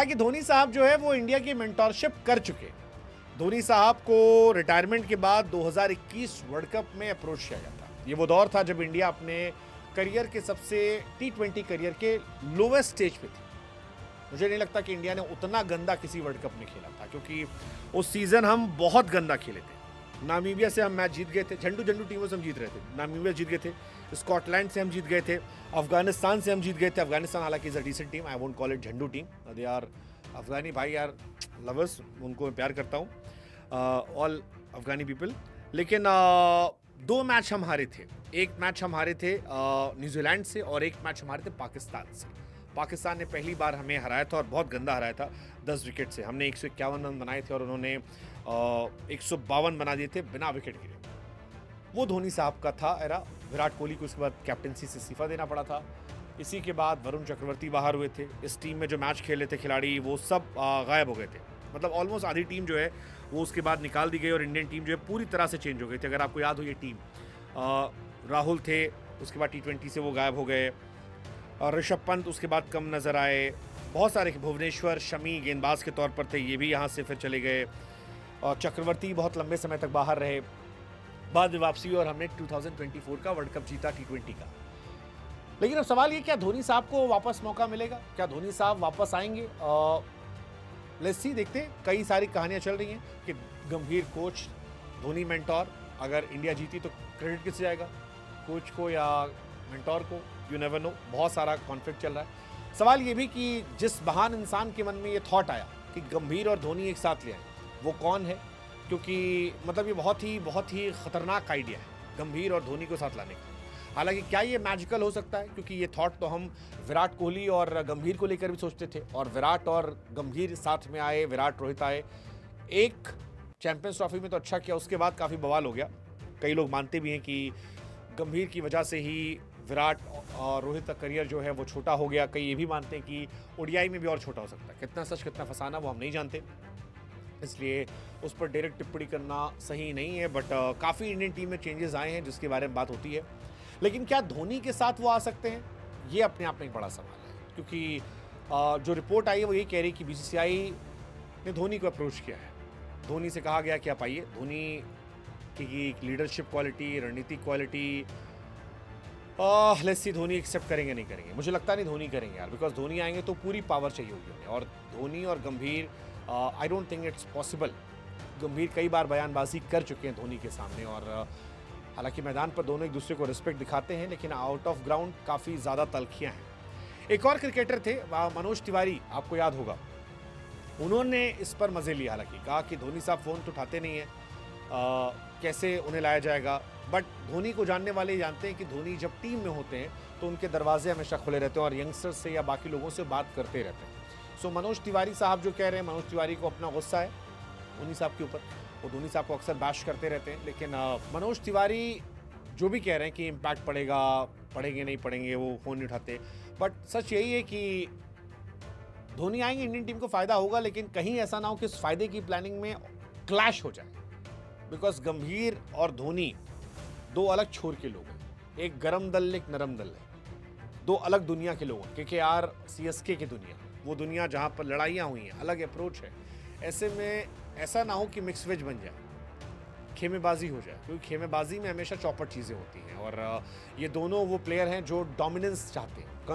हालांकि धोनी साहब जो है वो इंडिया की मेंटरशिप कर चुके हैं। धोनी साहब को रिटायरमेंट के बाद 2021 वर्ल्ड कप में अप्रोच किया गया था। ये वो दौर था जब इंडिया अपने करियर के सबसे T20 करियर के लोवेस्ट स्टेज पे थी। मुझे नहीं लगता कि इंडिया ने उतना गंदा किसी वर्ल्ड कप में खेला था, क्योंकि उस सीजन हम बहुत गंदा खेले थे। नामीबिया से हम मैच जीत गए थे, झंडू झंडू टीमों से हम जीत रहे थे। नामीबिया जीत गए थे, स्कॉटलैंड से हम जीत गए थे, अफगानिस्तान से हम जीत गए थे। अफगानिस्तान हालांकि is a decent team, I won't call it झंडू टीम। दे आर अफगानी भाई यार लवर्स, उनको मैं प्यार करता हूँ, ऑल अफगानी पीपल। लेकिन 2 मैच हम हारे थे। एक मैच हम हारे थे न्यूजीलैंड से और एक मैच हम हारे थे पाकिस्तान से। पाकिस्तान ने पहली बार हमें हराया था और बहुत गंदा हराया था, 10 विकेट से। हमने 151 रन बनाए थे और उन्होंने 152 बना दिए थे बिना विकेट गिरे। वो धोनी साहब का था एरा। विराट कोहली को उसके बाद कैप्टनसी से इस्तीफा देना पड़ा था। इसी के बाद वरुण चक्रवर्ती बाहर हुए थे। इस टीम में जो मैच खेले थे खिलाड़ी वो सब गायब हो गए थे। मतलब ऑलमोस्ट आधी टीम जो है वो उसके बाद निकाल दी गई और इंडियन टीम जो है पूरी तरह से चेंज हो गई थी। अगर आपको याद हो ये टीम, राहुल थे, उसके बाद T20 से वो गायब हो गए। ऋषभ पंत उसके बाद कम नज़र आए। बहुत सारे, भुवनेश्वर शमी गेंदबाज के तौर पर थे, ये भी यहाँ से फिर चले गए। और चक्रवर्ती बहुत लंबे समय तक बाहर रहे। बाद में वापसी हुई और हमने 2024 का वर्ल्ड कप जीता T20 का। लेकिन अब सवाल ये, क्या धोनी साहब को वापस मौका मिलेगा? क्या धोनी साहब वापस आएंगे? लेट्स सी, देखते हैं। कई सारी कहानियां चल रही हैं कि गंभीर कोच, धोनी मेंटोर। अगर इंडिया जीती तो क्रेडिट किससे जाएगा, कोच को या मेंटोर को? You never know. बहुत सारा कॉन्फ्लिक्ट चल रहा है। सवाल ये भी कि जिस महान इंसान के मन में ये थॉट आया कि गंभीर और धोनी एक साथ ले आए, वो कौन है? क्योंकि मतलब ये बहुत ही खतरनाक आइडिया है गंभीर और धोनी को साथ लाने का। हालांकि क्या ये मैजिकल हो सकता है? क्योंकि ये थॉट तो हम विराट कोहली और गंभीर को लेकर भी सोचते थे, और विराट और गंभीर साथ में आए, विराट रोहित आए, एक चैंपियंस ट्रॉफी में तो अच्छा किया, उसके बाद काफ़ी बवाल हो गया। कई लोग मानते भी हैं कि गंभीर की वजह से ही विराट और रोहित का करियर जो है वो छोटा हो गया। कई ये भी मानते हैं कि ओडीआई में भी और छोटा हो सकता है। कितना सच कितना फसाना वो हम नहीं जानते, इसलिए उस पर डायरेक्ट टिप्पणी करना सही नहीं है। बट काफ़ी इंडियन टीम में चेंजेस आए हैं जिसके बारे में बात होती है। लेकिन क्या धोनी के साथ वो आ सकते हैं? ये अपने आप में एक बड़ा सवाल है, क्योंकि जो रिपोर्ट आई है वो ये कह रही कि बीसीसीआई ने धोनी को अप्रोच किया है। धोनी से कहा गया कि आप आइए। धोनी की लीडरशिप क्वालिटी, रणनीतिक quality, let's see Dhoni accept करेंगे नहीं करेंगे। मुझे लगता नहीं धोनी करेंगे यार, बिकॉज धोनी आएंगे तो पूरी पावर चाहिए होगी उन्हें। और धोनी और गंभीर, I don't think it's possible. गंभीर कई बार बयानबाजी कर चुके हैं धोनी के सामने, और हालांकि मैदान पर दोनों एक दूसरे को रिस्पेक्ट दिखाते हैं, लेकिन आउट ऑफ ग्राउंड काफ़ी ज़्यादा तलखियाँ हैं। एक और क्रिकेटर थे मनोज तिवारी, आपको याद होगा, उन्होंने इस पर मज़े लिए। हालांकि कहा कि धोनी साहब फ़ोन तो उठाते नहीं हैं, कैसे उन्हें लाया जाएगा। बट धोनी को जानने वाले जानते हैं कि धोनी जब टीम में होते हैं तो उनके दरवाजे हमेशा खुले रहते हैं और यंगस्टर्स से या बाकी लोगों से बात करते रहते हैं। सो मनोज तिवारी साहब जो कह रहे हैं, मनोज तिवारी को अपना गुस्सा है धोनी साहब के ऊपर। वो धोनी साहब को अक्सर बैश करते रहते हैं, लेकिन मनोज तिवारी जो भी कह रहे हैं कि इम्पैक्ट पड़ेगा, पड़ेंगे नहीं पड़ेंगे, वो फ़ोन नहीं उठाते। बट सच यही है कि धोनी आएंगे, इंडियन टीम को फ़ायदा होगा, लेकिन कहीं ऐसा ना हो कि इस फायदे की प्लानिंग में क्लैश हो जाए। बिकॉज गंभीर और धोनी 2 अलग छोर के लोग हैं। एक गरम दल, एक नरम दल है। 2 अलग दुनिया के लोग हैं। KKR CSK की दुनिया, वो दुनिया जहाँ पर लड़ाइयाँ हुई हैं, अलग अप्रोच है। ऐसे में ऐसा ना हो कि मिक्स वेज बन जाए, खेमेबाजी हो जाए, क्योंकि खेमेबाजी में हमेशा चौपट चीज़ें होती हैं। और ये दोनों वो प्लेयर हैं जो डोमिनेंस चाहते हैं।